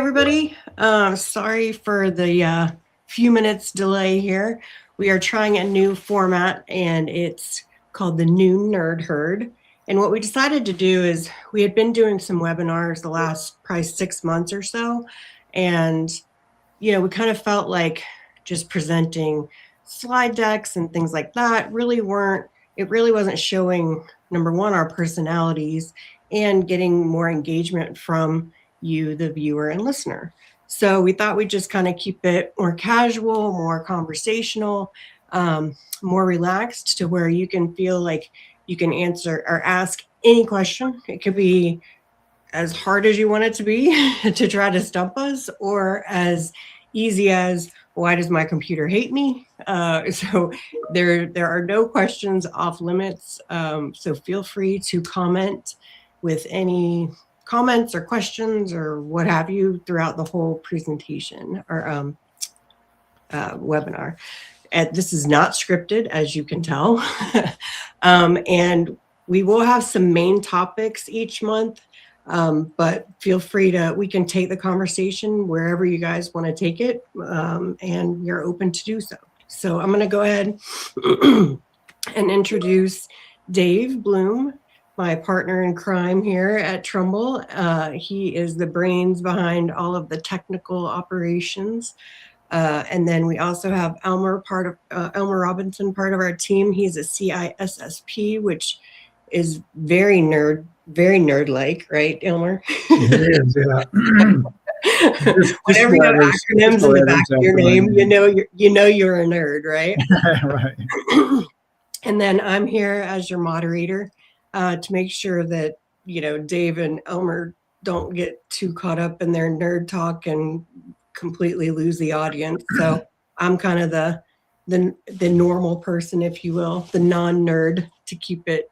everybody. Sorry for the few minutes delay here. We are trying a new format and it's called the New Nerd Herd. And what we decided to do is we had been doing some webinars the last probably 6 months or so. And, we kind of felt like just presenting slide decks and things like that really wasn't showing, number one, our personalities and getting more engagement from you, the viewer and listener. So we thought we'd just kind of keep it more casual, more conversational, more relaxed to where you can feel like you can answer or ask any question. It could be as hard as you want it to be to try to stump us, or as easy as, why does my computer hate me? So there are no questions off limits. So feel free to comment with any comments or questions or what have you throughout the whole presentation or webinar. And this is not scripted, as you can tell. And we will have some main topics each month. But feel free we can take the conversation wherever you guys want to take it, and you're open to do so. So I'm going to go ahead and introduce Dave Bloom, my partner in crime here at Trumbull. He is the brains behind all of the technical operations. And then we also have Elmer Robinson, part of our team. He's a CISSP, which is very nerd-like, right, Elmer? It is, yeah. Whenever you have acronyms in the back of your name, you know you're a nerd, right? Right. And then I'm here as your moderator to make sure that Dave and Elmer don't get too caught up in their nerd talk and completely lose the audience. So I'm kind of the normal person, if you will, the non-nerd, to keep it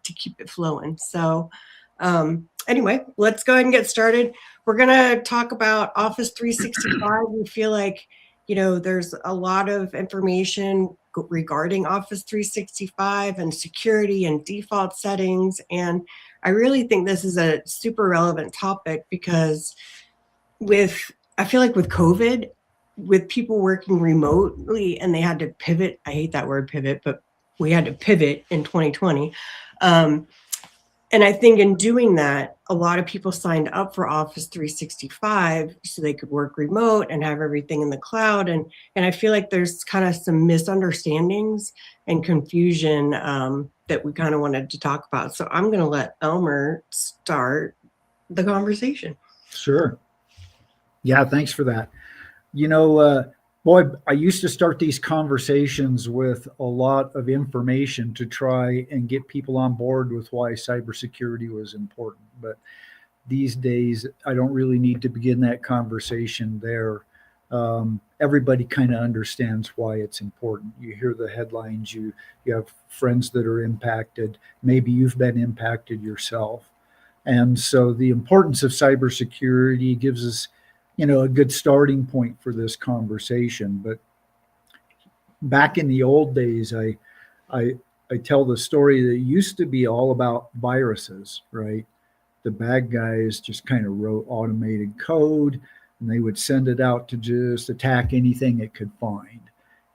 flowing. So anyway, let's go ahead and get started. We're going to talk about Office 365. We feel like, there's a lot of information regarding Office 365 and security and default settings. And I really think this is a super relevant topic because I feel like with COVID, with people working remotely and they had to pivot, I hate that word pivot, but we had to pivot in 2020. And I think in doing that, a lot of people signed up for Office 365 so they could work remote and have everything in the cloud. And I feel like there's kind of some misunderstandings and confusion that we kind of wanted to talk about. So I'm going to let Elmer start the conversation. Sure. Yeah, thanks for that. Boy, I used to start these conversations with a lot of information to try and get people on board with why cybersecurity was important. But these days, I don't really need to begin that conversation there. Everybody kind of understands why it's important. You hear the headlines, you have friends that are impacted. Maybe you've been impacted yourself. And so the importance of cybersecurity gives us a good starting point for this conversation. But back in the old days, I tell the story that it used to be all about viruses, right? The bad guys just kind of wrote automated code and they would send it out to just attack anything it could find.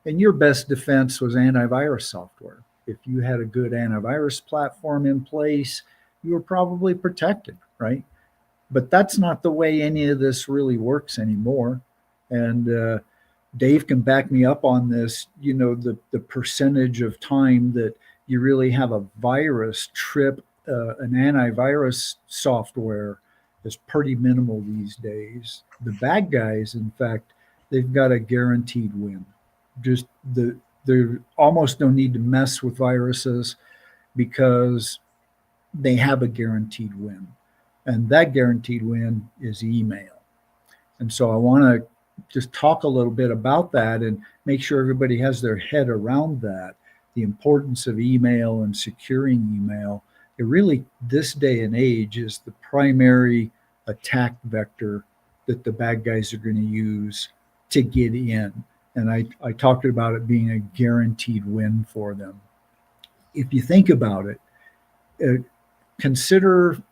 And your best defense was antivirus software. If you had a good antivirus platform in place, you were probably protected, right? But that's not the way any of this really works anymore. And Dave can back me up on this. The percentage of time that you really have a virus trip an antivirus software is pretty minimal these days. The bad guys, in fact, they've got a guaranteed win. They almost don't need to mess with viruses because they have a guaranteed win. And that guaranteed win is email. And so I want to just talk a little bit about that and make sure everybody has their head around that, the importance of email and securing email. It really, this day and age, is the primary attack vector that the bad guys are going to use to get in. And I talked about it being a guaranteed win for them. If you think about it, consider,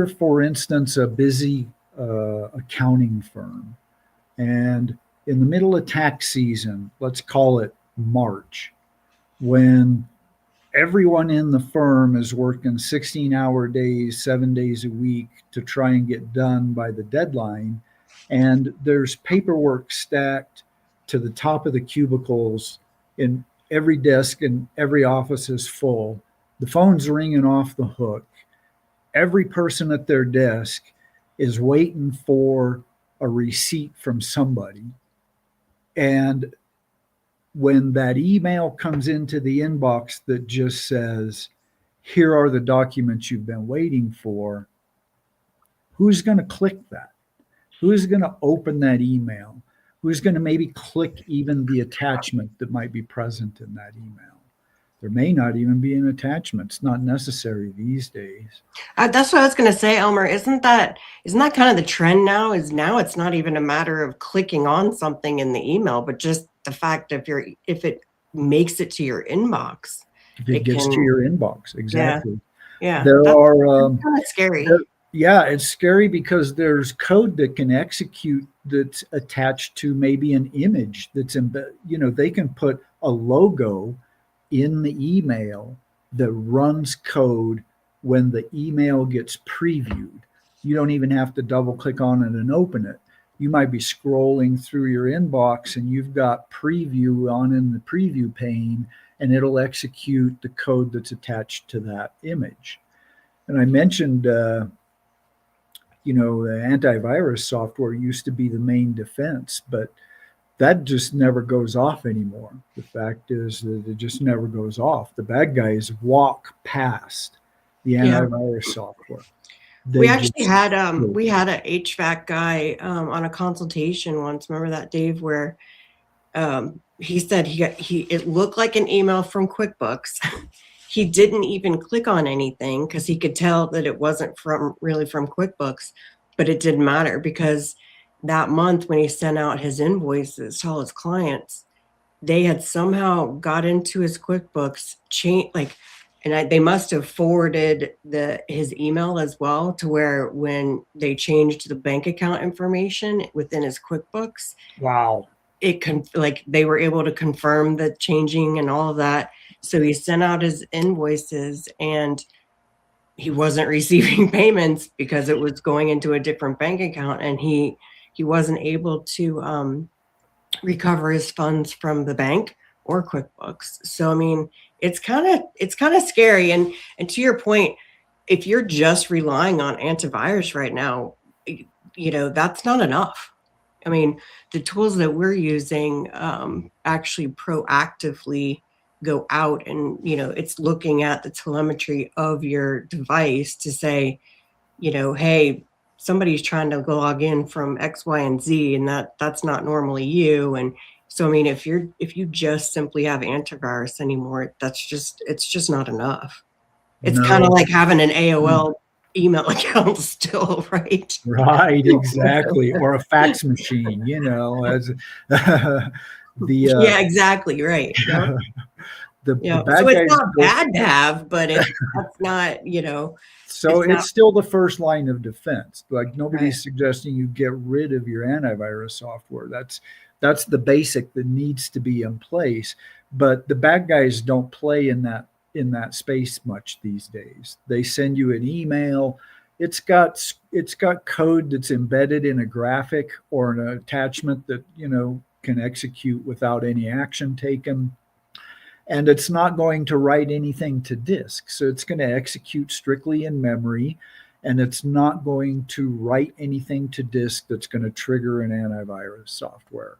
for instance, a busy accounting firm. And in the middle of tax season, let's call it March, when everyone in the firm is working 16-hour days, 7 days a week to try and get done by the deadline. And there's paperwork stacked to the top of the cubicles in every desk, and every office is full. The phone's ringing off the hook. Every person at their desk is waiting for a receipt from somebody. And when that email comes into the inbox that just says, here are the documents you've been waiting for, who's going to click that? Who's going to open that email? Who's going to maybe click even the attachment that might be present in that email? There may not even be an attachment. It's not necessary these days. That's what I was going to say, Elmer. Isn't that kind of the trend now? Is now it's not even a matter of clicking on something in the email, but just the fact if it makes it to your inbox, If it gets to your inbox, exactly. Yeah, There that's are kind of scary. yeah, it's scary because there's code that can execute that's attached to maybe an image that's they can put a logo in the email that runs code when the email gets previewed. You don't even have to double click on it and open it. You might be scrolling through your inbox and you've got preview on in the preview pane, and it'll execute the code that's attached to that image. And I mentioned, the antivirus software used to be the main defense, but that just never goes off anymore. The fact is that it just never goes off. The bad guys walk past the antivirus software. We actually had we had a HVAC guy on a consultation once. Remember that, Dave? Where he said it looked like an email from QuickBooks. He didn't even click on anything because he could tell that it wasn't really from QuickBooks, but it didn't matter because that month when he sent out his invoices to all his clients, they had somehow got into his QuickBooks they must have forwarded his email as well, to where when they changed the bank account information within his QuickBooks, wow, they were able to confirm the changing and all of that. So he sent out his invoices and he wasn't receiving payments because it was going into a different bank account, and he wasn't able to recover his funds from the bank or QuickBooks. So I mean, it's kind of scary. And to your point, if you're just relying on antivirus right now, that's not enough. I mean, the tools that we're using actually proactively go out and, it's looking at the telemetry of your device to say, hey, somebody's trying to log in from X, Y, and Z, and that's not normally you. And so, I mean, if you just simply have antivirus anymore, it's just not enough. It's kind of like having an AOL email account still, right? Right, exactly. Or a fax machine, as yeah, exactly, right. Yep. The So bad it's guys not bad to have, but that's not, So it's still the first line of defense. Like, nobody's Right. suggesting you get rid of your antivirus software. That's the basic that needs to be in place. But the bad guys don't play in that space much these days. They send you an email. It's got code that's embedded in a graphic or an attachment that can execute without any action taken. And it's not going to write anything to disk. So it's going to execute strictly in memory, and it's not going to write anything to disk that's going to trigger an antivirus software.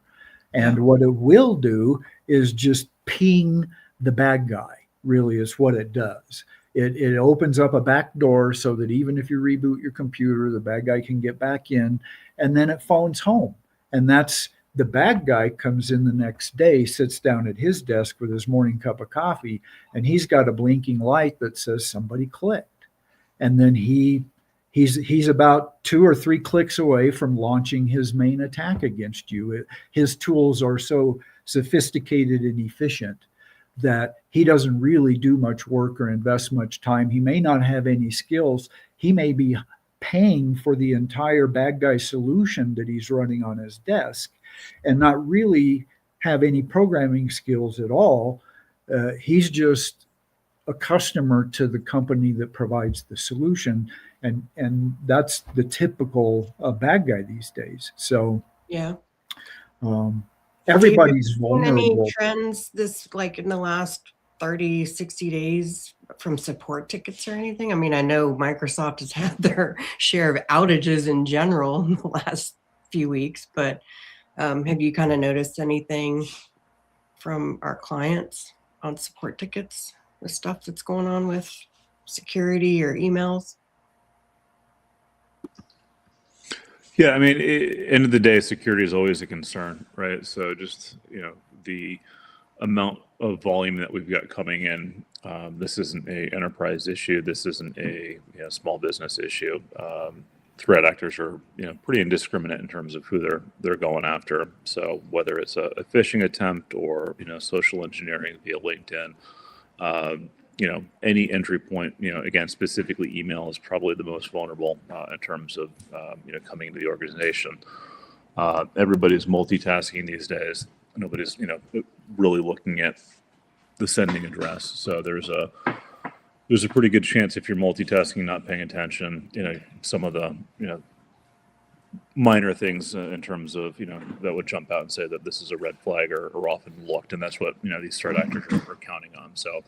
And what it will do is just ping the bad guy, really, is what it does. It opens up a back door so that even if you reboot your computer, the bad guy can get back in, and then it phones home. And that's the bad guy comes in the next day, sits down at his desk with his morning cup of coffee, and he's got a blinking light that says somebody clicked. And then he's about 2 or 3 clicks away from launching his main attack against you. His tools are so sophisticated and efficient that he doesn't really do much work or invest much time. He may not have any skills. He may be paying for the entire bad guy solution that he's running on his desk and not really have any programming skills at all. He's just a customer to the company that provides the solution, and that's the typical bad guy these days. So Yeah. um, Have you everybody's seen any vulnerable. trends this like in the last 30, 60 days from support tickets or anything? I mean, I know Microsoft has had their share of outages in general in the last few weeks, but have you kind of noticed anything from our clients on support tickets, the stuff that's going on with security or emails? Yeah, I mean, end of the day, security is always a concern, right? So just, the amount of volume that we've got coming in, this isn't a enterprise issue. This isn't a small business issue. Threat actors are, pretty indiscriminate in terms of who they're going after. So whether it's a phishing attempt or, social engineering via LinkedIn, any entry point, again, specifically email is probably the most vulnerable in terms of, coming into the organization. Everybody's multitasking these days. Nobody's, really looking at the sending address. So there's a pretty good chance if you're multitasking, not paying attention, some of the, minor things in terms of, that would jump out and say that this is a red flag or often looked. And that's what, these threat actors are counting on. So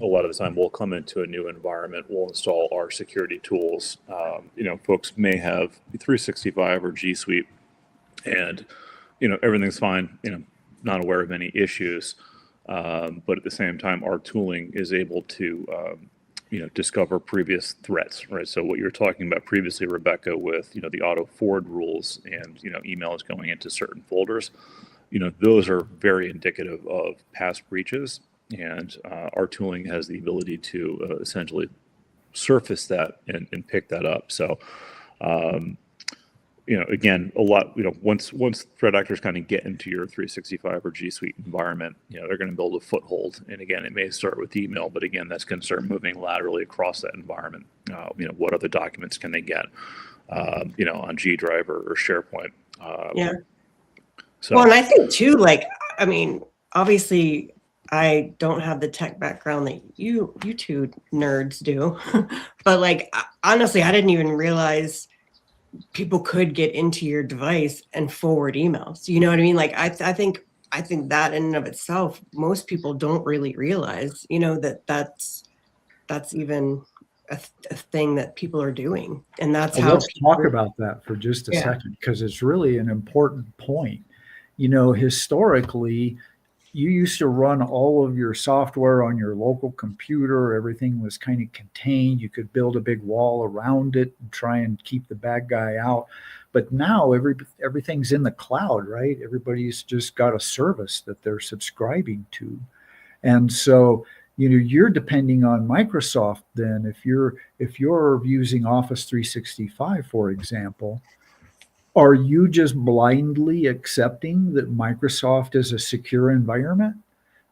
a lot of the time we'll come into a new environment, we'll install our security tools. Folks may have 365 or G Suite and, everything's fine, not aware of any issues. But at the same time, our tooling is able to, discover previous threats, right? So what you're talking about previously, Rebecca, with, the auto forward rules and, emails going into certain folders, those are very indicative of past breaches. And our tooling has the ability to essentially surface that and pick that up. So, again, a lot, once threat actors kind of get into your 365 or G Suite environment, they're going to build a foothold. And again, it may start with email, but again, that's going to start moving laterally across that environment. What other documents can they get, on G Drive or SharePoint? Yeah. So, Well, and I think too, like, I mean, obviously I don't have the tech background that you two nerds do, but like, honestly, I didn't even realize people could get into your device and forward emails. You know what I mean? Like, I think that in and of itself, most people don't really realize, that's even a thing that people are doing. And that's Well, how let's talk about that for just a second, because it's really an important point. Historically, you used to run all of your software on your local computer. Everything was kind of contained. You could build a big wall around it and try and keep the bad guy out. But now everything's in the cloud, right? Everybody's just got a service that they're subscribing to. And so, you're depending on Microsoft then. If you're using Office 365, for example, are you just blindly accepting that Microsoft is a secure environment?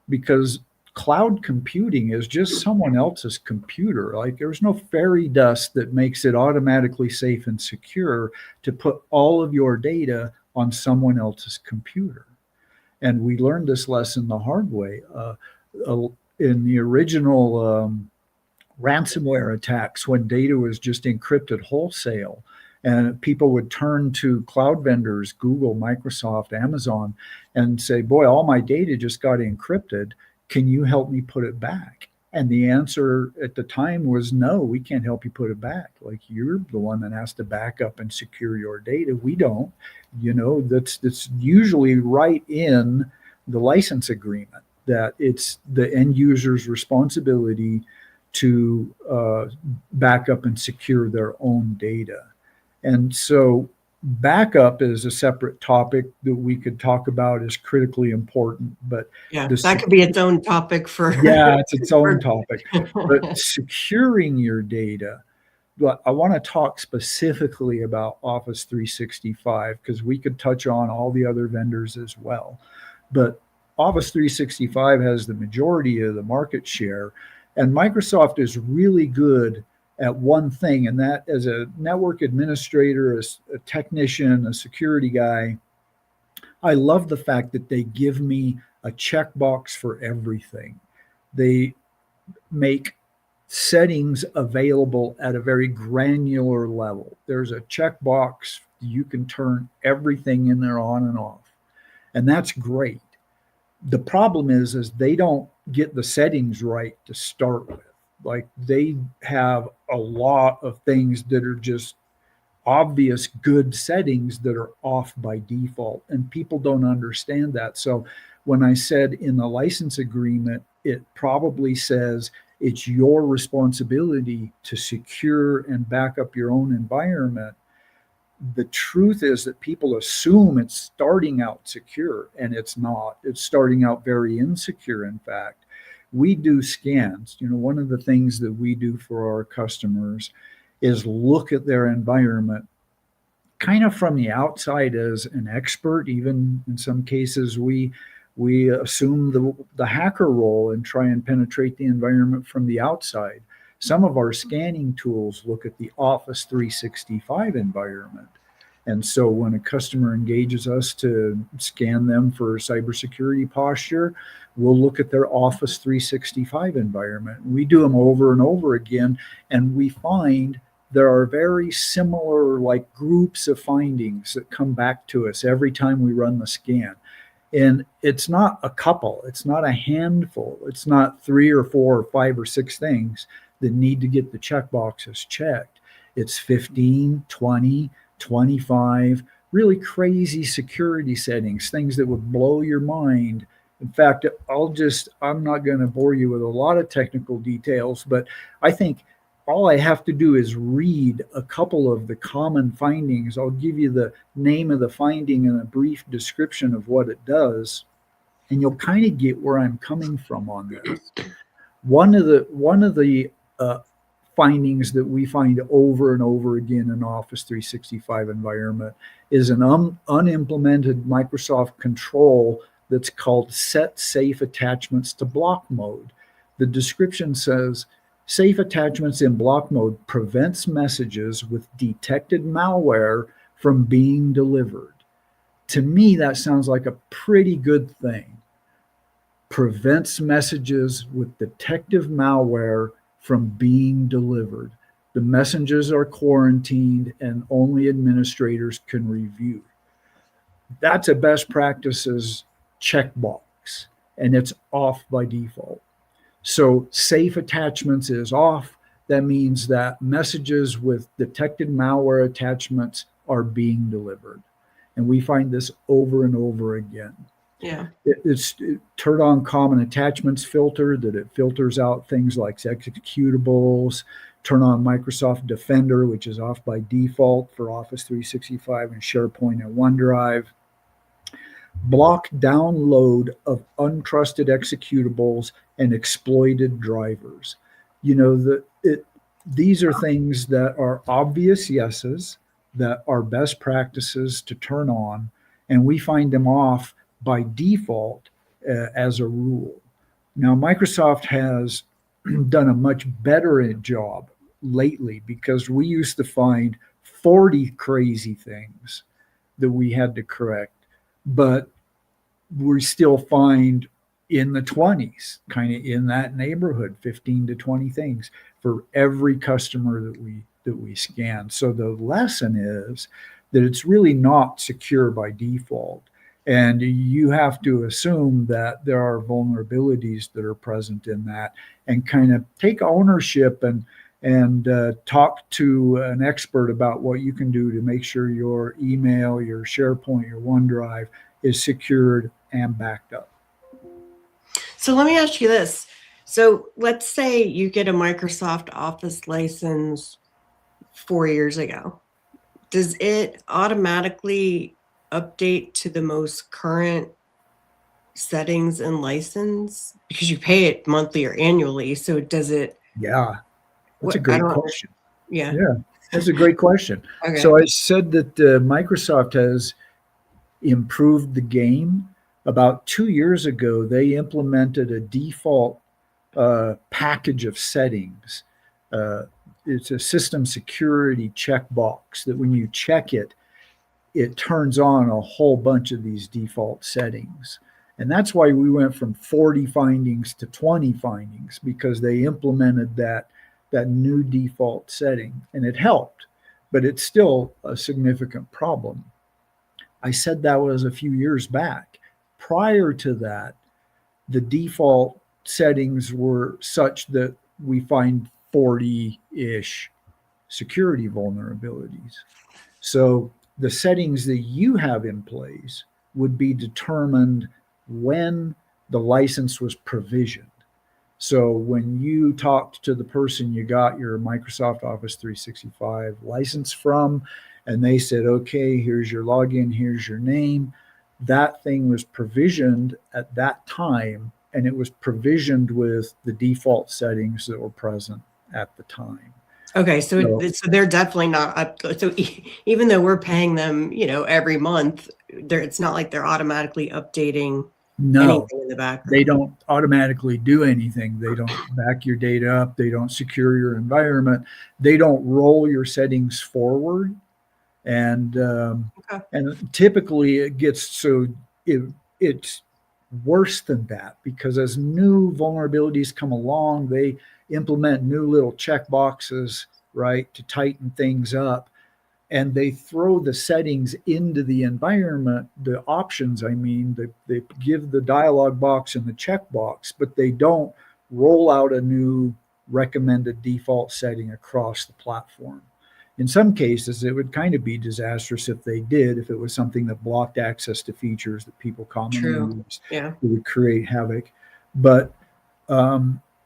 Because cloud computing is just someone else's computer. Like, there's no fairy dust that makes it automatically safe and secure to put all of your data on someone else's computer. And we learned this lesson the hard way. In the original ransomware attacks, when data was just encrypted wholesale, and people would turn to cloud vendors, Google, Microsoft, Amazon, and say, boy, all my data just got encrypted. Can you help me put it back? And the answer at the time was, no, we can't help you put it back. Like, you're the one that has to back up and secure your data. We don't. That's usually right in the license agreement, that it's the end user's responsibility to back up and secure their own data. And so backup is a separate topic that we could talk about, is critically important. But that could be its own topic for it's its own topic. But securing your data, I want to talk specifically about Office 365, because we could touch on all the other vendors as well. But Office 365 has the majority of the market share, and Microsoft is really good at one thing, and that as a network administrator, as a technician, a security guy, I love the fact that they give me a checkbox for everything. They make settings available at a very granular level. There's a checkbox. You can turn everything in there on and off. And that's great. The problem is they don't get the settings right to start with. Like they have a lot of things that are just obvious good settings that are off by default, and people don't understand that. So when I said in the license agreement, it probably says it's your responsibility to secure and back up your own environment. The truth is that people assume it's starting out secure, and it's not. It's starting out very insecure. In fact, we do scans. One of the things that we do for our customers is look at their environment kind of from the outside as an expert. Even in some cases, we assume the hacker role and try and penetrate the environment from the outside. Some of our scanning tools look at the Office 365 environment. And so when a customer engages us to scan them for cybersecurity posture, we'll look at their Office 365 environment. We do them over and over again, and we find there are very similar like groups of findings that come back to us every time we run the scan. And it's not a couple, it's not a handful, it's not 3 or 4 or 5 or 6 things that need to get the check boxes checked. It's 15, 20, 25 really crazy security settings, things that would blow your mind. In fact, I'm not going to bore you with a lot of technical details, but I think all I have to do is read a couple of the common findings. I'll give you the name of the finding and a brief description of what it does, and you'll kind of get where I'm coming from on this. One of the findings that we find over and over again in Office 365 environment is an unimplemented Microsoft control that's called Set Safe Attachments to Block Mode. The description says, safe attachments in block mode prevents messages with detected malware from being delivered. To me, that sounds like a pretty good thing. Prevents messages with detective malware from being delivered. The messages are quarantined and only administrators can review. That's a best practices checkbox, and it's off by default. So safe attachments is off. That means that messages with detected malware attachments are being delivered. And we find this over and over again. Yeah. It's turn on common attachments filter, that it filters out things like executables. Turn on Microsoft Defender, which is off by default for Office 365 and SharePoint and OneDrive. Block download of untrusted executables and exploited drivers. These are things that are obvious yeses, that are best practices to turn on, and we find them off by default as a rule. Now, Microsoft has done a much better job lately, because we used to find 40 crazy things that we had to correct, but we still find in the 20s, kind of in that neighborhood, 15 to 20 things for every customer that we scan. So the lesson is that it's really not secure by default. And you have to assume that there are vulnerabilities that are present in that, and kind of take ownership and talk to an expert about what you can do to make sure your email, your SharePoint, your OneDrive is secured and backed up. So let me ask you this. So let's say you get a Microsoft Office license 4 years ago. Does it automatically update to the most current settings and license? Because you pay it monthly or annually. So does it? Yeah, that's a I great don't question. Yeah. Yeah, that's a great question. Okay. So I said that Microsoft has improved the game. About 2 years ago, they implemented a default package of settings. it's a system security checkbox that when you check it, it turns on a whole bunch of these default settings. And that's why we went from 40 findings to 20 findings, because they implemented that new default setting, and it helped, but it's still a significant problem. I said that was a few years back. Prior to that, the default settings were such that we find 40-ish security vulnerabilities. So the settings that you have in place would be determined when the license was provisioned. So when you talked to the person you got your Microsoft Office 365 license from, and they said, okay, here's your login, here's your name, that thing was provisioned at that time, and it was provisioned with the default settings that were present at the time. Okay, so they're definitely not up. So even though we're paying them, every month, it's not like they're automatically updating No, anything in the background. they don't automatically do anything. They don't back your data up. They don't secure your environment. They don't roll your settings forward. And Okay. and typically it gets so it's worse than that, because as new vulnerabilities come along, they implement new little check boxes, right, to tighten things up, and they throw the settings into the environment, the options, I mean, they give the dialog box and the checkbox, but they don't roll out a new recommended default setting across the platform. In some cases, it would kind of be disastrous if they did, if it was something that blocked access to features that people commonly True. use. Yeah. It would create havoc. But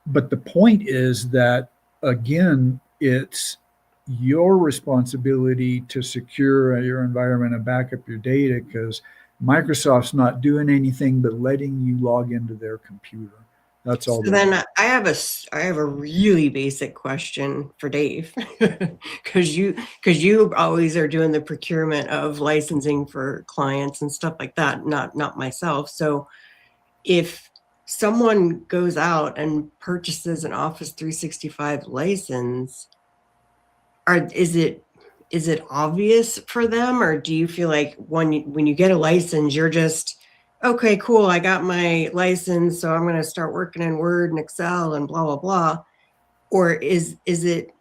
but the point is that, again, it's your responsibility to secure your environment and back up your data, because Microsoft's not doing anything but letting you log into their computer. That's all. So then I have a really basic question for Dave, because you always are doing the procurement of licensing for clients and stuff like that, not myself. So if someone goes out and purchases an Office 365 license, is it obvious for them, or do you feel like when you get a license, you're just, okay, cool, I got my license, so I'm going to start working in Word and Excel and blah blah blah? Or is it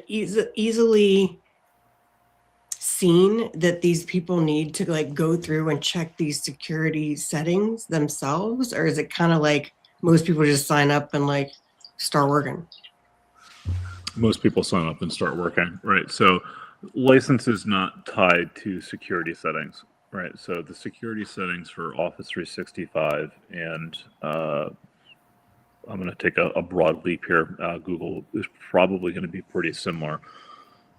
easily seen that these people need to like go through and check these security settings themselves, or is it kind of like most people just sign up and like start working? Most people sign up and start working, right? So license is not tied to security settings, right? So the security settings for Office 365 and I'm going to take a broad leap here. Google is probably going to be pretty similar.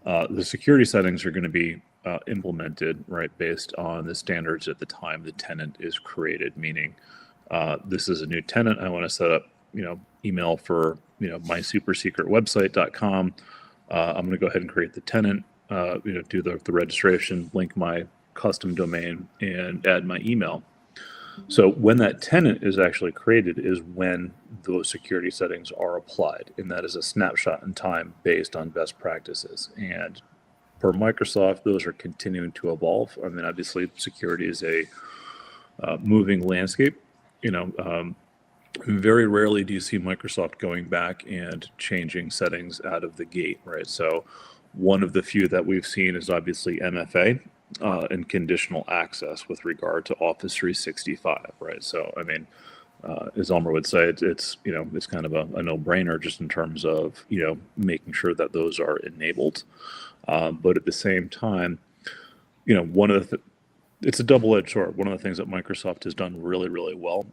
The security settings are going to be implemented, right, based on the standards at the time the tenant is created, meaning this is a new tenant. I want to set up, email for, my super secret website.com. I'm going to go ahead and create the tenant, do the registration, link my custom domain, and add my email. So when that tenant is actually created is when those security settings are applied, and that is a snapshot in time based on best practices. And per Microsoft, those are continuing to evolve. I mean, obviously, security is a moving landscape. Very rarely do you see Microsoft going back and changing settings out of the gate, right? So one of the few that we've seen is obviously MFA. And conditional access with regard to Office 365, right? So, I mean, as Elmer would say, it's kind of a no-brainer just in terms of making sure that those are enabled. But at the same time, it's a double-edged sword. One of the things that Microsoft has done really, really well,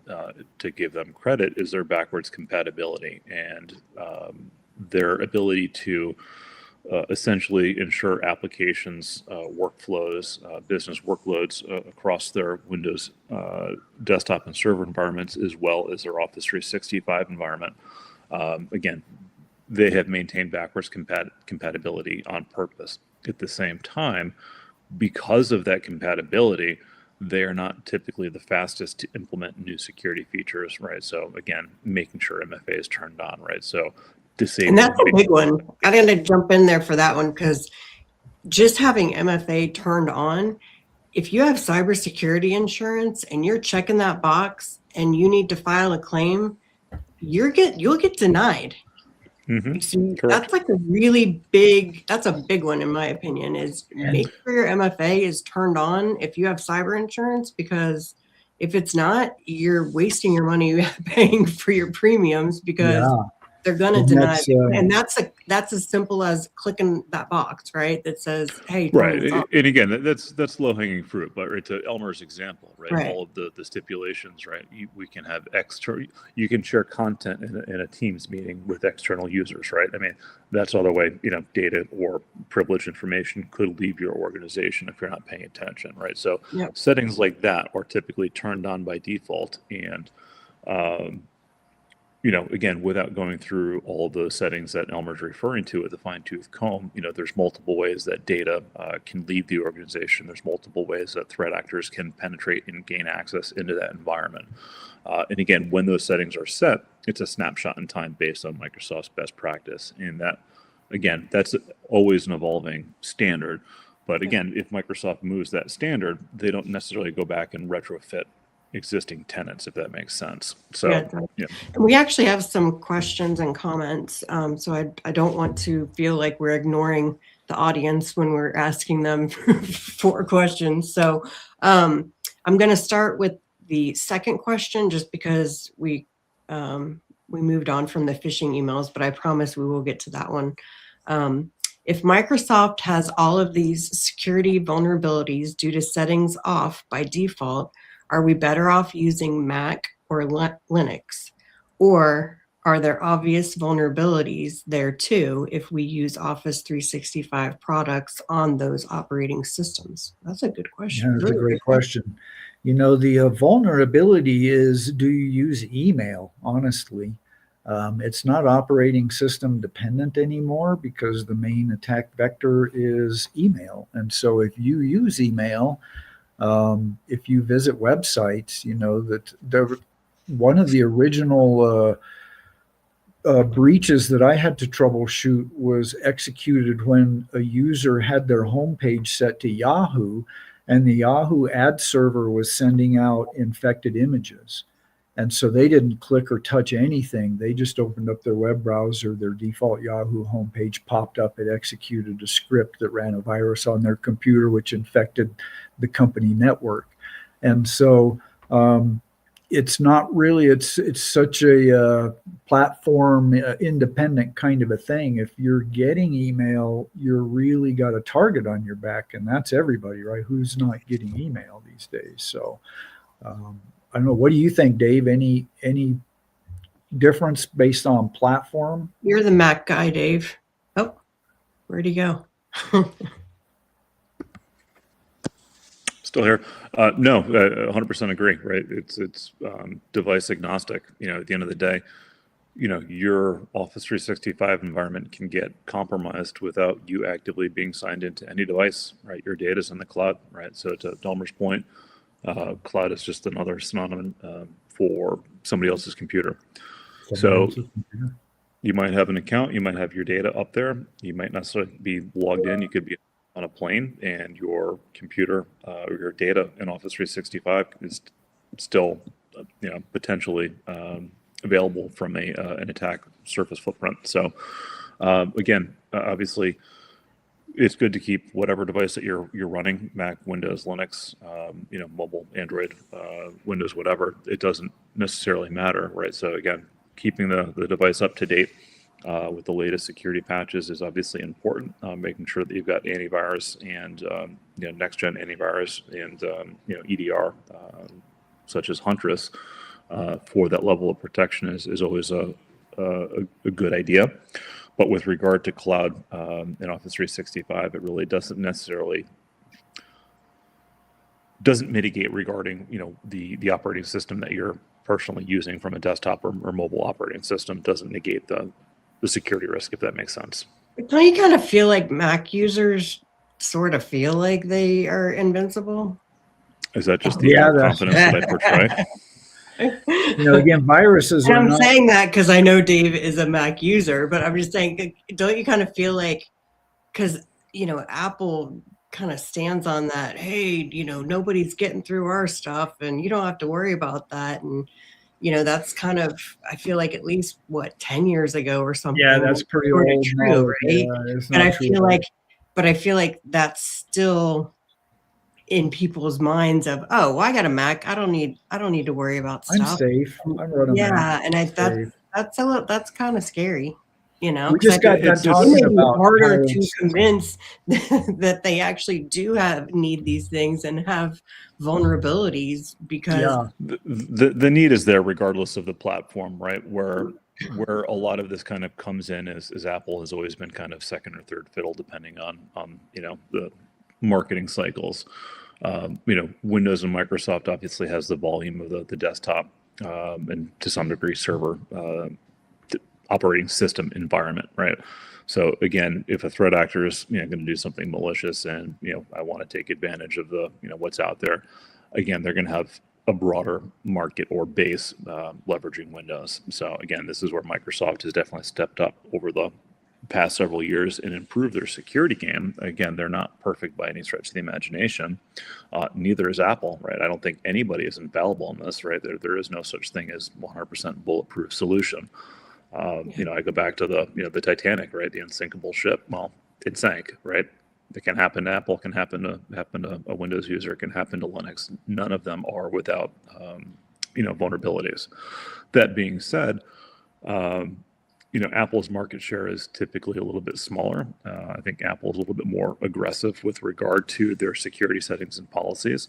to give them credit, is their backwards compatibility and their ability to essentially ensure applications, workflows, business workloads across their Windows desktop and server environments, as well as their Office 365 environment. Again, they have maintained backwards compatibility on purpose. At the same time, because of that compatibility, they are not typically the fastest to implement new security features, right? So again, making sure MFA is turned on, right? So disable. And that's a big one. I got to jump in there for that one, because just having MFA turned on, if you have cybersecurity insurance and you're checking that box and you need to file a claim, you'll get denied. Mhm. See, Correct. that's like a really big, that's a big one in my opinion, is make sure your MFA is turned on if you have cyber insurance, because if it's not, you're wasting your money paying for your premiums, because Yeah. they're going to And deny that's, it. And that's as simple as clicking that box, right? That says, hey, turn Right. this off. And again, that's low hanging fruit, but right to Elmer's example, right? Right. All of the stipulations, right? We can have external, you can share content in a Teams meeting with external users, right? I mean, that's other way, data or privileged information could leave your organization if you're not paying attention, right? So Yep. settings like that are typically turned on by default. And, again, without going through all the settings that Elmer's referring to with the fine-tooth comb, there's multiple ways that data can leave the organization. There's multiple ways that threat actors can penetrate and gain access into that environment. And again, when those settings are set, it's a snapshot in time based on Microsoft's best practice. And that, again, that's always an evolving standard. But again, if Microsoft moves that standard, they don't necessarily go back and retrofit existing tenants, if that makes sense. So, yeah. And we actually have some questions and comments. So I don't want to feel like we're ignoring the audience when we're asking them for questions. So I'm going to start with the second question, just because we moved on from the phishing emails, but I promise we will get to that one. If Microsoft has all of these security vulnerabilities due to settings off by default, are we better off using Mac or Linux? Or are there obvious vulnerabilities there too if we use Office 365 products on those operating systems? That's a good question. Yeah, that's a great question. The vulnerability is, do you use email? Honestly, it's not operating system dependent anymore, because the main attack vector is email. And so if you use email, if you visit websites, that one of the original breaches that I had to troubleshoot was executed when a user had their homepage set to Yahoo, and the Yahoo ad server was sending out infected images. And so they didn't click or touch anything. They just opened up their web browser, their default Yahoo homepage popped up. It executed a script that ran a virus on their computer, which infected the company network. And so it's not really, it's such a platform independent kind of a thing. If you're getting email, you're really got a target on your back, and that's everybody, right? Who's not getting email these days? So I don't know. What do you think, Dave? Any difference based on platform? You're the Mac guy, Dave. Oh, where'd he go? Still here. No, 100% agree, right? It's device agnostic. At the end of the day, your Office 365 environment can get compromised without you actively being signed into any device, right? Your data's in the cloud, right? So to Delmer's point, cloud is just another synonym for somebody else's computer. You might have an account, you might have your data up there, you might not necessarily be logged in, you could be on a plane, and your computer or your data in Office 365 is still potentially available from an attack surface footprint. So again, obviously, it's good to keep whatever device that you're running, Mac, Windows, Linux, mobile, Android, Windows, whatever. It doesn't necessarily matter, right? So again, keeping the device up to date with the latest security patches is obviously important. Making sure that you've got antivirus and next gen antivirus and EDR, such as Huntress, for that level of protection is always a good idea. But with regard to cloud and Office 365, it really doesn't mitigate regarding the operating system that you're personally using from a desktop or mobile operating system. Doesn't negate the security risk, if that makes sense. Don't you kind of feel like Mac users sort of feel like they are invincible? Is that just the confidence that I portray? Again, viruses And are I'm not. saying that because I know Dave is a Mac user, but I'm just saying, don't you kind of feel like, because, Apple kind of stands on that, hey, nobody's getting through our stuff and you don't have to worry about that. And, that's kind of, I feel like at least, 10 years ago or Yeah, something, that's pretty sort of old true, knowledge. right? Yeah, it's But not I true feel at all. like, that's still in people's minds of, oh, well, I got a Mac. I don't need to worry about I'm stuff. safe. I'm running Yeah, and safe. that's kind of scary, We because I just got think done It's it just talking may be about harder how to convince that they actually do need these things and have vulnerabilities because yeah, the need is there regardless of the platform, right? Where a lot of this kind of comes in is Apple has always been kind of second or third fiddle depending on the marketing cycles. Windows and Microsoft obviously has the volume of the desktop and to some degree server operating system environment, right? So again, if a threat actor is going to do something malicious and I want to take advantage of the what's out there, again they're going to have a broader market or base leveraging Windows. So again, this is where Microsoft has definitely stepped up over the past several years and improved their security game. Again, they're not perfect by any stretch of the imagination. Neither is Apple, right? I don't think anybody is infallible in this, right? There is no such thing as 100% bulletproof solution. I go back to the Titanic, right? The unsinkable ship. Well, it sank, right? It can happen to Apple, can happen to a Windows user, it can happen to Linux. None of them are without vulnerabilities. That being said, Apple's market share is typically a little bit smaller. I think Apple is a little bit more aggressive with regard to their security settings and policies.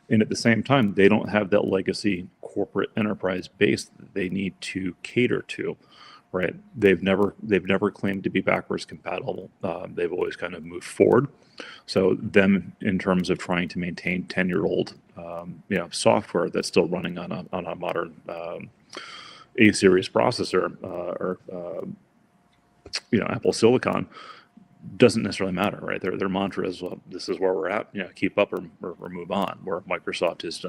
And at the same time, they don't have that legacy corporate enterprise base that they need to cater to, right? They've never claimed to be backwards compatible. They've always kind of moved forward. So them in terms of trying to maintain 10-year-old software that's still running on a modern A-series processor or Apple Silicon doesn't necessarily matter, right? Their mantra is, well, this is where we're at, keep up or move on. Where Microsoft is,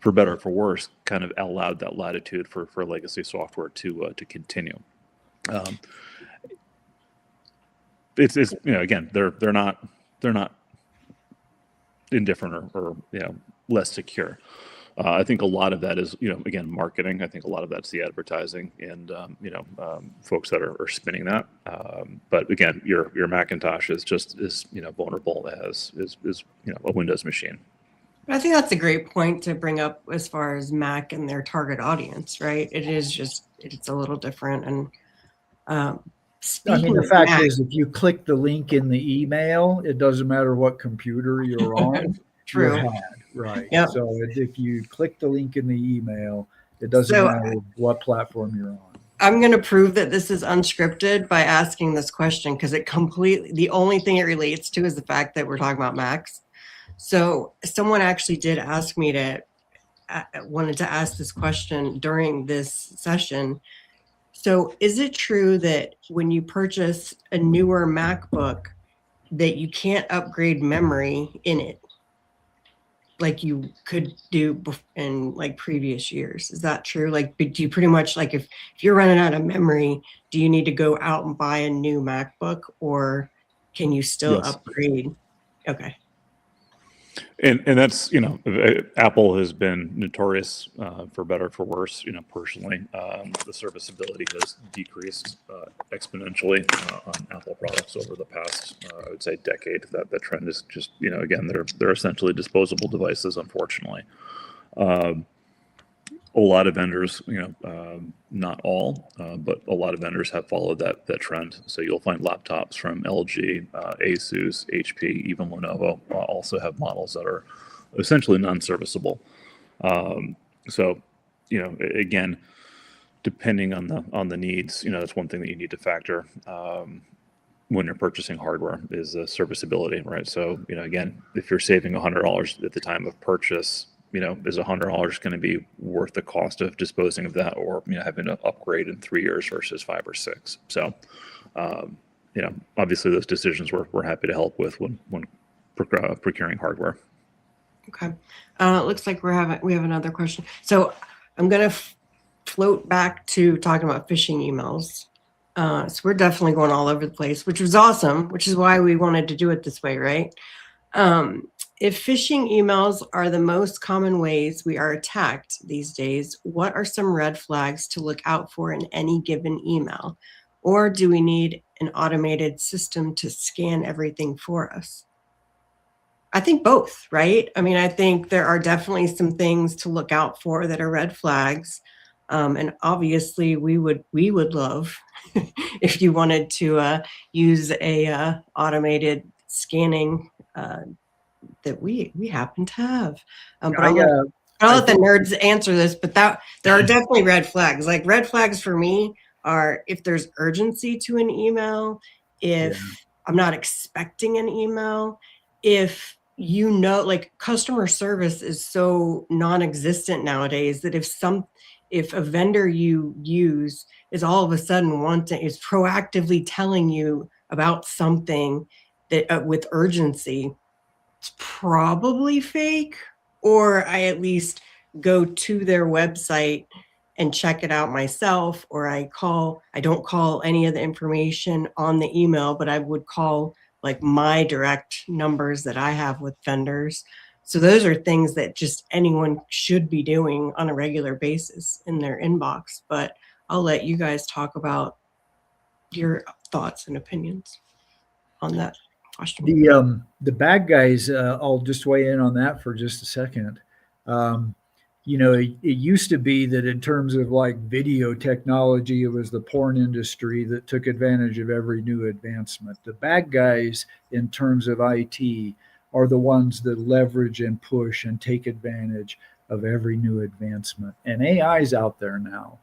for better or for worse, kind of allowed that latitude for legacy software to continue. It's again, they're not indifferent or less secure. I think a lot of that is, again, marketing. I think a lot of that's the advertising and, folks that are spinning that. But again, your Macintosh is just as vulnerable as is a Windows machine. I think that's a great point to bring up as far as Mac and their target audience, right? It's a little different. And speaking the of fact Mac, is, if you click the link in the email, it doesn't matter what computer you're on, you're true. had, right? Yep. So if you click the link in the email, it doesn't So matter what platform you're on. I'm going to prove that this is unscripted by asking this question because the only thing it relates to is the fact that we're talking about Macs. So someone actually did ask me wanted to ask this question during this session. So is it true that when you purchase a newer MacBook that you can't upgrade memory in it like you could do in like previous years? Is that true? Like, do you pretty much, like, if you're running out of memory, do you need to go out and buy a new MacBook, or can you still Yes. upgrade? Okay. And that's Apple has been notorious for better or for worse. Personally, the serviceability has decreased exponentially on Apple products over the past I would say decade. That trend is just again they're essentially disposable devices, unfortunately. A lot of vendors, not all, but a lot of vendors have followed that trend. So you'll find laptops from LG, Asus, HP, even Lenovo also have models that are essentially non-serviceable. So, again, depending on the needs, that's one thing that you need to factor when you're purchasing hardware is serviceability, right? So, again, if you're saving $100 at the time of purchase, is $100 going to be worth the cost of disposing of that, or having to upgrade in 3 years versus 5 or 6? So, obviously those decisions we're happy to help with when procuring hardware. Okay. It looks like we have another question. So I'm gonna float back to talking about phishing emails. So we're definitely going all over the place, which was awesome, which is why we wanted to do it this way, right? If phishing emails are the most common ways we are attacked these days, what are some red flags to look out for in any given email? Or do we need an automated system to scan everything for us? I think both, right? I mean, I think there are definitely some things to look out for that are red flags. And obviously we would love if you wanted to use a automated scanning that we happen to have. But I I'll I let the think nerds answer this, but that there are definitely red flags. Like red flags for me are if there's urgency to an email, yeah. if I'm not expecting an email, if like customer service is so non-existent nowadays that if a vendor you use is all of a sudden is proactively telling you about something that with urgency, it's probably fake, or I at least go to their website and check it out myself, or I don't call any of the information on the email, but I would call like my direct numbers that I have with vendors. So those are things that just anyone should be doing on a regular basis in their inbox. But I'll let you guys talk about your thoughts and opinions on that question. The bad guys, I'll just weigh in on that for just a second. Um, it used to be that in terms of like video technology, it was the porn industry that took advantage of every new advancement. The bad guys, in terms of IT, are the ones that leverage and push and take advantage of every new advancement. And AI is out there now.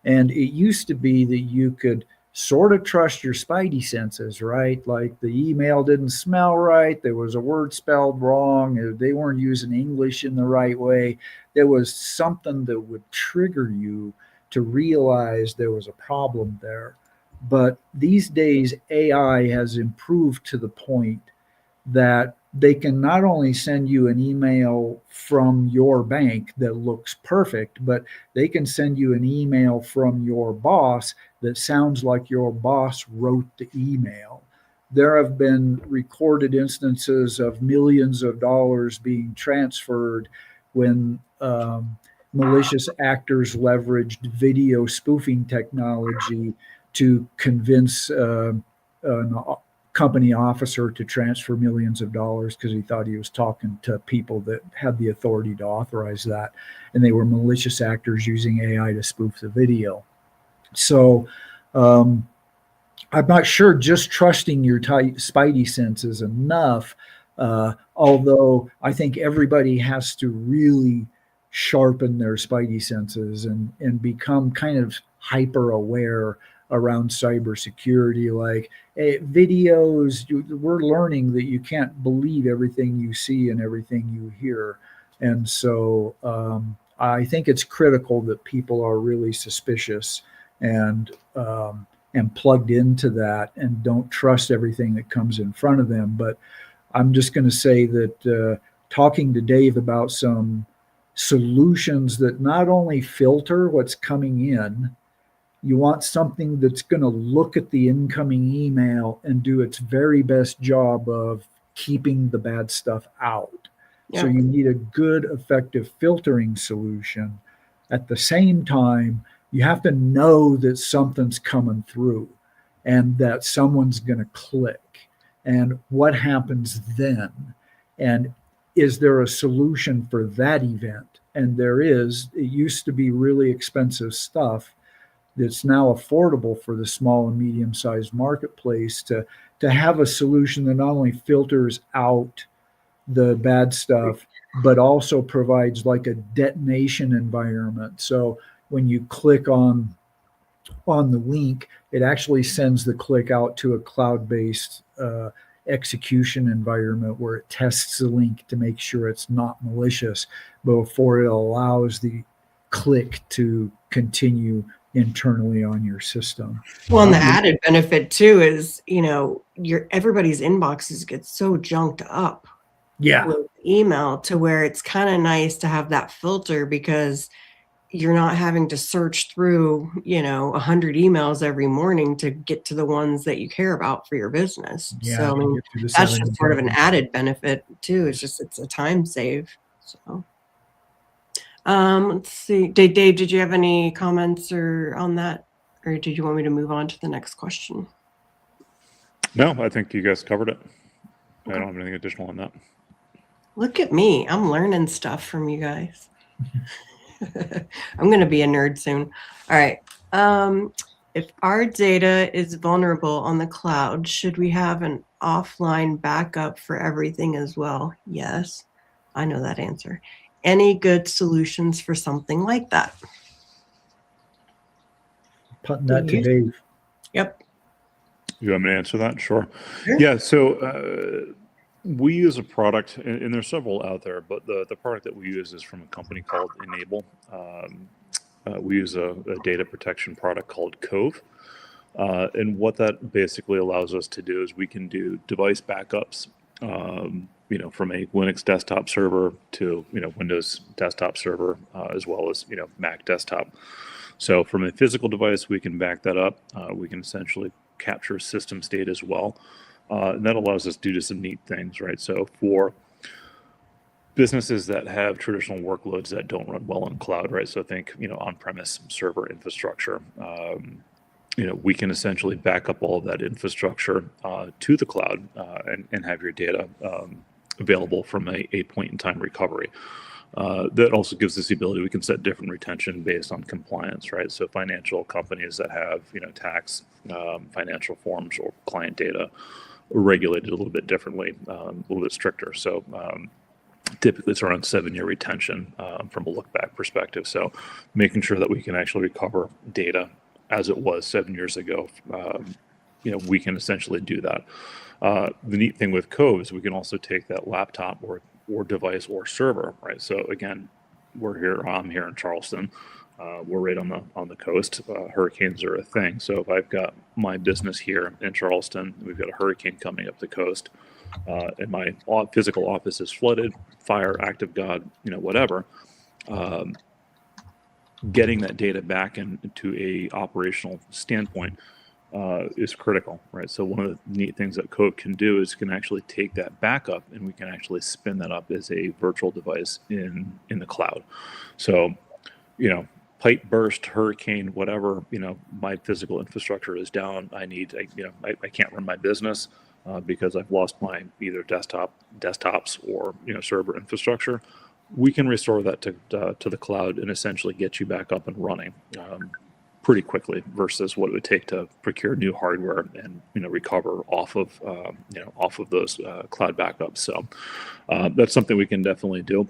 And it used to be that you could sort of trust your spidey senses, right? Like the email didn't smell right, there was a word spelled wrong, they weren't using English in the right way. There was something that would trigger you to realize there was a problem there. But these days, AI has improved to the point that they can not only send you an email from your bank that looks perfect, but they can send you an email from your boss that sounds like your boss wrote the email. There have been recorded instances of millions of dollars being transferred when malicious actors leveraged video spoofing technology to convince an company officer to transfer millions of dollars because he thought he was talking to people that had the authority to authorize that. And they were malicious actors using AI to spoof the video. So um, I'm not sure just trusting your spidey sense is enough. Although I think everybody has to really sharpen their spidey senses and become kind of hyper aware around cybersecurity. Like videos, we're learning that you can't believe everything you see and everything you hear. And so I think it's critical that people are really suspicious and plugged into that and don't trust everything that comes in front of them. But I'm just going to say that talking to Dave about some solutions that not only filter what's coming in, you want something that's going to look at the incoming email and do its very best job of keeping the bad stuff out. So Yeah. you need a good, effective filtering solution. At the same time, you have to know that something's coming through and that someone's going to click. And what happens then? And is there a solution for that event? And there is. It used to be really expensive stuff that's now affordable for the small and medium sized marketplace to have a solution that not only filters out the bad stuff but also provides like a detonation environment. So when you click on the link, it actually sends the click out to a cloud-based execution environment where it tests the link to make sure it's not malicious before it allows the click to continue internally on your system. Well, and the added benefit too is, your everybody's inboxes get so junked up. Yeah. with email, to where it's kind of nice to have that filter, because you're not having to search through, 100 emails every morning to get to the ones that you care about for your business. Yeah. So, I To mean, get through the that's 7 just sort of an important. added benefit too. It's a time save. So, let's see. Dave, did you have any comments or on that, or did you want me to move on to the next question? No, I think you guys covered it. I Okay. don't have anything additional on that. Look at me. I'm learning stuff from you guys. I'm going to be a nerd soon. All right. If our data is vulnerable on the cloud, should we have an offline backup for everything as well? Yes, I know that answer. Any good solutions for something like that? Putting that to Dave. Yep. You want me to answer that? Sure. Sure. Yeah. So we use a product, and there's several out there, but the product that we use is from a company called Enable. We use a data protection product called Cove. And what that basically allows us to do is we can do device backups, from a Linux desktop server to, Windows desktop server, as well as, Mac desktop. So from a physical device, we can back that up. We can essentially capture system state as well. And that allows us to do some neat things, right? So for businesses that have traditional workloads that don't run well in cloud, right? So think, on-premise server infrastructure. We can essentially back up all of that infrastructure to the cloud and have your data available from a point-in-time recovery. That also gives us the ability, we can set different retention based on compliance, right? So financial companies that have, tax, financial forms or client data are regulated a little bit differently, a little bit stricter. So typically it's around 7-year retention from a look-back perspective. So making sure that we can actually recover data as it was 7 years ago, we can essentially do that. The neat thing with Cove is we can also take that laptop or device or server, right? So again, I'm here in Charleston. We're right on the coast. Hurricanes are a thing. So if I've got my business here in Charleston, we've got a hurricane coming up the coast, and my physical office is flooded, fire, act of God, whatever. Getting that data back into a operational standpoint is critical, right? So one of the neat things that Code can do is can actually take that backup and we can actually spin that up as a virtual device in the cloud. So, pipe burst, hurricane, whatever, my physical infrastructure is down. I can't run my business because I've lost my either desktops or server infrastructure. We can restore that to the cloud and essentially get you back up and running pretty quickly versus what it would take to procure new hardware and recover off of those cloud backups. So that's something we can definitely do.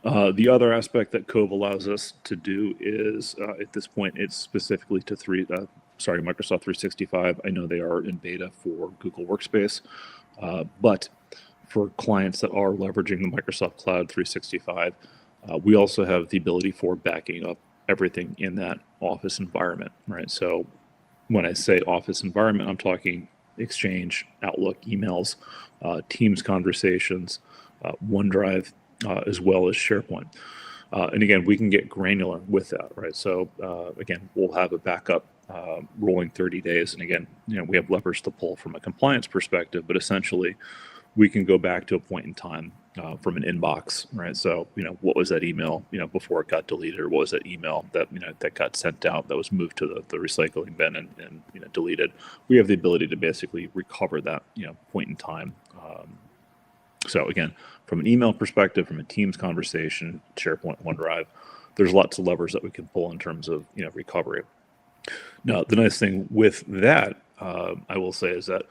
The other aspect that Cove allows us to do is at this point it's specifically to Microsoft 365. I know they are in beta for Google Workspace, but for clients that are leveraging the Microsoft Cloud 365, we also have the ability for backing up everything in that Office environment, right? So when I say Office environment, I'm talking Exchange, Outlook, emails, Teams conversations, OneDrive, as well as SharePoint. And again, we can get granular with that, right? So again, we'll have a backup rolling 30 days. And again, we have levers to pull from a compliance perspective, but essentially we can go back to a point in time from an inbox, right? So, what was that email, before it got deleted, or what was that email that, that got sent out that was moved to the recycling bin and deleted? We have the ability to basically recover that, point in time. So again, from an email perspective, from a Teams conversation, SharePoint, OneDrive, there's lots of levers that we can pull in terms of, recovery. Now, the nice thing with that, I will say, is that,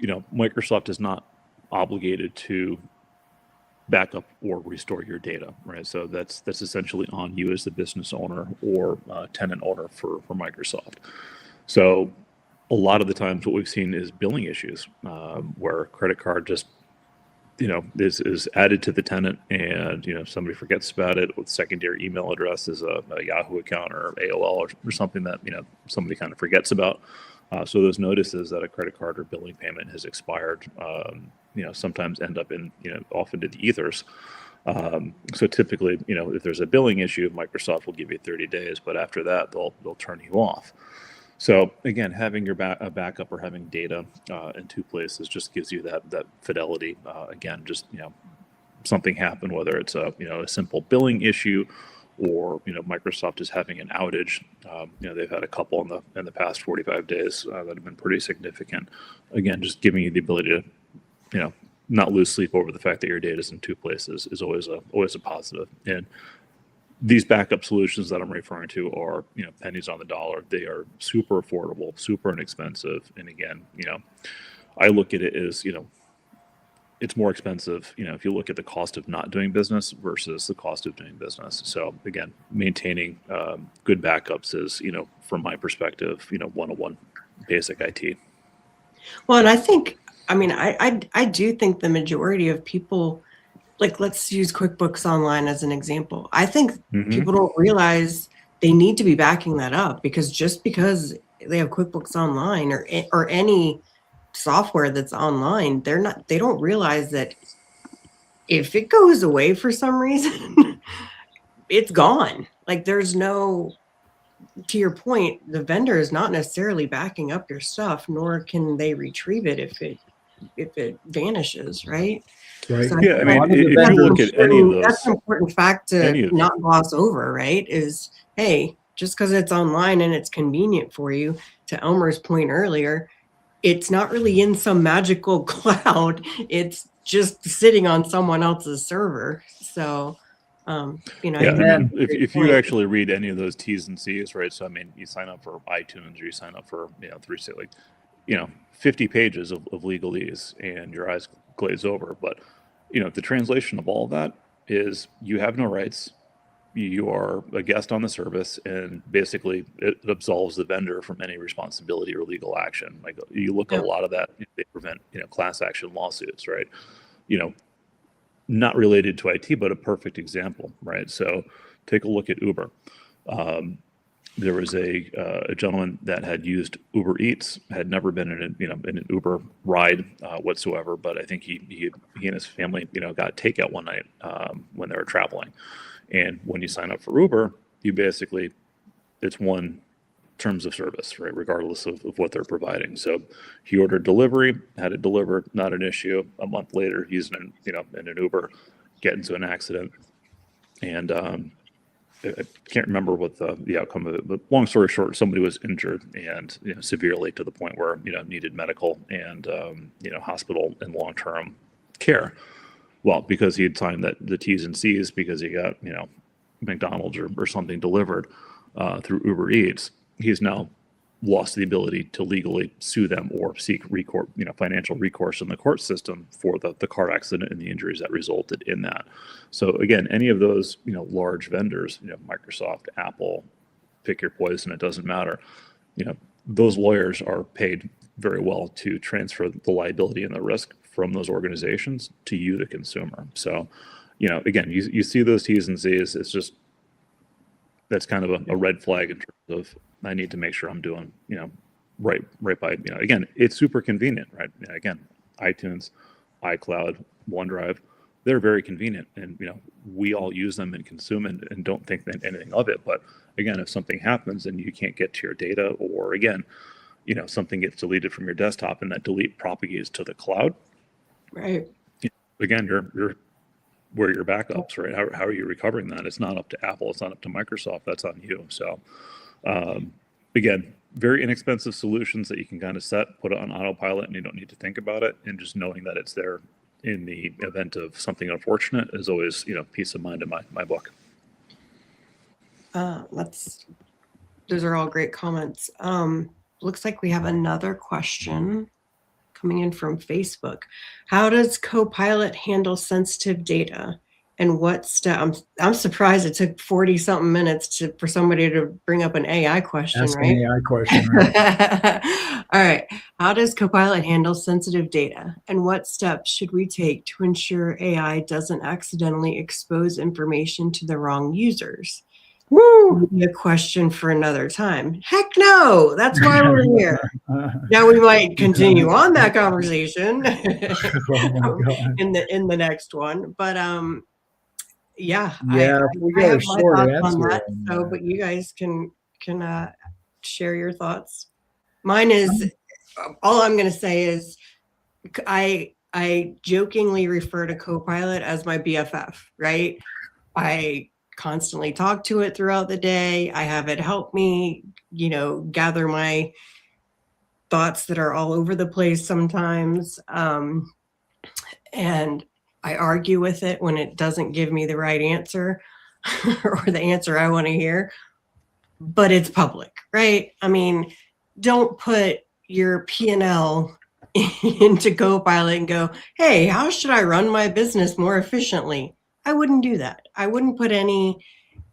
Microsoft is not obligated to back up or restore your data, right? So that's essentially on you as the business owner or tenant owner for Microsoft. So a lot of the times what we've seen is billing issues where a credit card just is added to the tenant and somebody forgets about it, with secondary email address is a Yahoo account or AOL or something that somebody kind of forgets about. So those notices that a credit card or billing payment has expired, sometimes end up in, off into the ethers. So typically, if there's a billing issue, Microsoft will give you 30 days, but after that, they'll turn you off. So again, having your a backup or having data in two places just gives you that fidelity. Again, just something happened, whether it's a simple billing issue, or Microsoft is having an outage. They've had a couple in the past 45 days that have been pretty significant. Again, just giving you the ability to not lose sleep over the fact that your data is in two places is always a positive. And these backup solutions that I'm referring to are pennies on the dollar. They are super affordable, super inexpensive. And again, I look at it as it's more expensive, if you look at the cost of not doing business versus the cost of doing business. So again, maintaining good backups is, from my perspective, 101 basic IT. Well, and I do think the majority of people, like, let's use QuickBooks Online as an example. I think people don't realize they need to be backing that up, because just because they have QuickBooks Online or any software that's online, they don't realize that if it goes away for some reason, it's gone. Like, there's no, to your point, the vendor is not necessarily backing up your stuff, nor can they retrieve it if it vanishes, right? Right. So Yeah, I mean, if you look at any of those, that's an important fact to not gloss over, right? Is, hey, just because it's online and it's convenient for you, to Elmer's point earlier, it's not really in some magical cloud. It's just sitting on someone else's server. So, if you actually read any of those T's and C's, right? So, I mean, you sign up for iTunes, or you sign up for, 50 pages of legalese, and your eyes glaze over. But, the translation of all of that is you have no rights. You are a guest on the service, and basically it absolves the vendor from any responsibility or legal action. Like, you look at a lot of that, they prevent, class action lawsuits, right? Not related to IT, but a perfect example, right? So take a look at Uber. There was a gentleman that had used Uber Eats, had never been in an Uber ride whatsoever, but I think he and his family, got takeout one night when they were traveling. And when you sign up for Uber, it's one terms of service, right? Regardless of what they're providing. So he ordered delivery, had it delivered, not an issue. A month later, he's in an Uber, get into an accident. And I can't remember what the outcome of it, but long story short, somebody was injured, and severely, to the point where needed medical and hospital and long-term care. Well, because he had signed the T's and C's, because he got McDonald's or something delivered through Uber Eats, he's now lost the ability to legally sue them or seek financial recourse in the court system for the car accident and the injuries that resulted in that. So again, any of those large vendors, Microsoft, Apple, pick your poison, it doesn't matter. Those lawyers are paid very well to transfer the liability and the risk from those organizations to you, the consumer. So, again, you see those T's and C's. It's just, that's kind of a red flag in terms of, I need to make sure I'm doing, right by, again, it's super convenient, right? Again, iTunes, iCloud, OneDrive, they're very convenient, and, we all use them and consume and don't think anything of it. But again, if something happens and you can't get to your data, or again, something gets deleted from your desktop and that delete propagates to the cloud, right? Again, you're where are your backups, right? How are you recovering that? It's not up to Apple. It's not up to Microsoft. That's on you. So, again, very inexpensive solutions that you can kind of put it on autopilot, and you don't need to think about it. And just knowing that it's there in the event of something unfortunate is always, peace of mind in my book. Those are all great comments. Looks like we have another question coming in from Facebook. How does Copilot handle sensitive data, and what step? I'm surprised it took 40 something minutes for somebody to bring up an AI question, Ask right? an AI question, right? All right. How does Copilot handle sensitive data, and what steps should we take to ensure AI doesn't accidentally expose information to the wrong users? Woo! Maybe a question for another time. Heck no, that's why we're here. Now we might continue on that conversation Oh my God. in the next one, but yeah, Yeah, we I got a have my short thoughts on answer that. on So, that. but you guys can share your thoughts. Mine is all I'm going to say is I jokingly refer to Copilot as my BFF, right? I constantly talk to it throughout the day. I have it help me, gather my thoughts that are all over the place sometimes. And I argue with it when it doesn't give me the right answer or the answer I want to hear, but it's public, right? I mean, don't put your P&L into Copilot and go, hey, how should I run my business more efficiently? I wouldn't do that. I wouldn't put any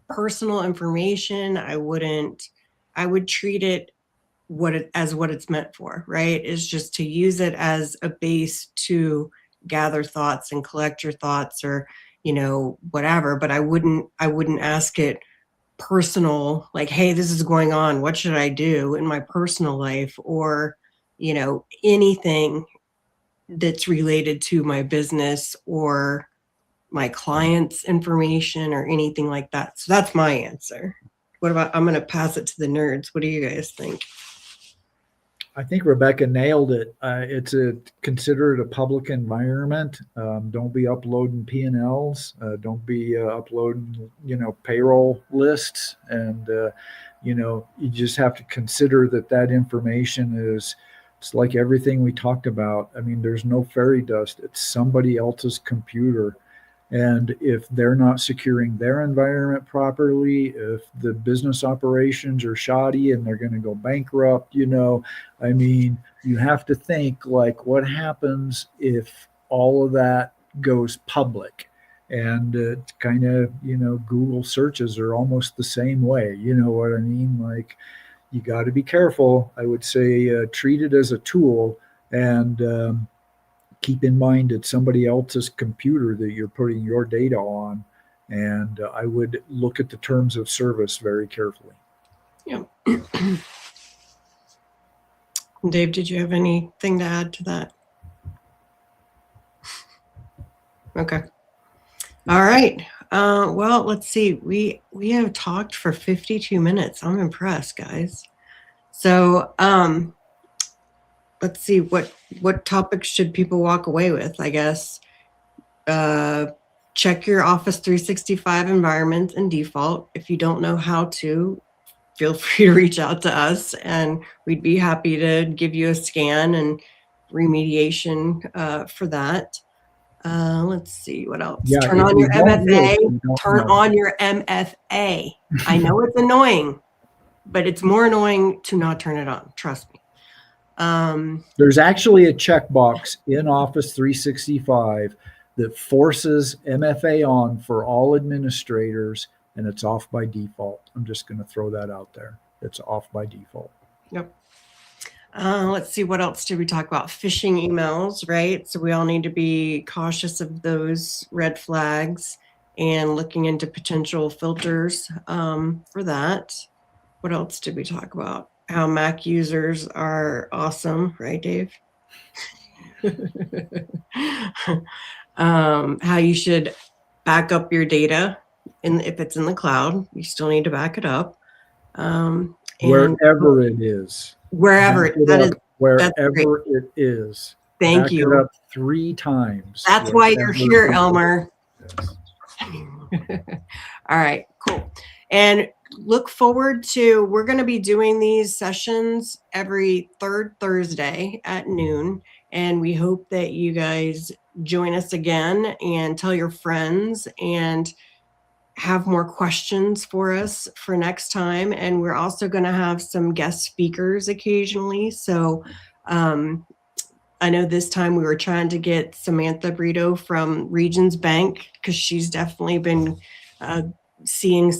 personal information. I would treat it as what it's meant for, right? Is just to use it as a base to gather thoughts and collect your thoughts or, whatever. But I wouldn't ask it personal, like, hey, this is going on. What should I do in my personal life? Or, anything that's related to my business or my clients' information or anything like that. So that's my answer. What about, I'm going to pass it to the nerds. What do you guys think? I think Rebecca nailed it. It's consider it a public environment. Don't be uploading P&Ls. Don't be uploading, payroll lists. And, you just have to consider that information it's like everything we talked about. I mean, there's no fairy dust. It's somebody else's computer. And if they're not securing their environment properly, if the business operations are shoddy and they're going to go bankrupt, I mean, you have to think like what happens if all of that goes public. And kind of, Google searches are almost the same way. You know what I mean? Like, you got to be careful. I would say treat it as a tool and keep in mind it's somebody else's computer that you're putting your data on. And I would look at the terms of service very carefully. Yeah. Dave, did you have anything to add to that? Okay. All right. Well, let's see. We have talked for 52 minutes. I'm impressed, guys. So let's see what topics should people walk away with, I guess. Check your Office 365 environment and default. If you don't know how to, feel free to reach out to us and we'd be happy to give you a scan and remediation for that. Let's see what else. Yeah, Turn on your MFA. Turn know. on your MFA. I know it's annoying, but it's more annoying to not turn it on. Trust me. There's actually a checkbox in Office 365 that forces MFA on for all administrators, and it's off by default. I'm just going to throw that out there. It's off by default. Yep. Let's see, what else did we talk about? Phishing emails, right? So we all need to be cautious of those red flags and looking into potential filters for that. What else did we talk about? How Mac users are awesome, right, Dave? How you should back up your data, and if it's in the cloud, you still need to back it up. Wherever it is. Wherever it is. Thank back you. It up 3 times. That's why you're here, Elmer. All right, cool. And look forward to, we're going to be doing these sessions every third Thursday at noon. And we hope that you guys join us again and tell your friends and have more questions for us for next time. And we're also going to have some guest speakers occasionally. So I know this time we were trying to get Samantha Brito from Regions Bank because she's definitely been seeing an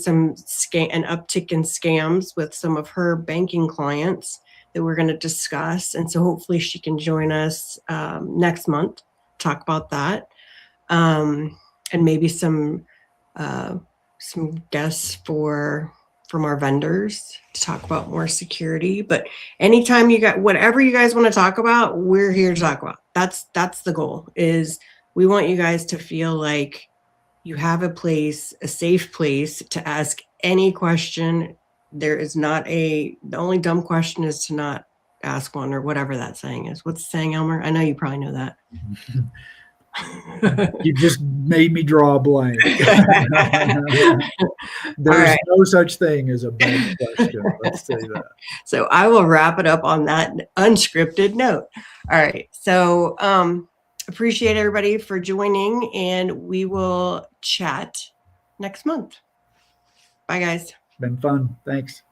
uptick in scams with some of her banking clients that we're going to discuss. And so hopefully she can join us next month, talk about that. And maybe some some guests from our vendors to talk about more security. But anytime you got whatever you guys want to talk about, we're here to talk about. That's the goal. Is we want you guys to feel like you have a safe place to ask any question. There is not the only dumb question is to not ask one, or whatever that saying is. What's the saying, Elmer? I know you probably know that. You just made me draw a blank. There's right. no such thing as a bad question. Let's say that. So I will wrap it up on that unscripted note. All right. So appreciate everybody for joining, and we will chat next month. Bye, guys. Been fun. Thanks.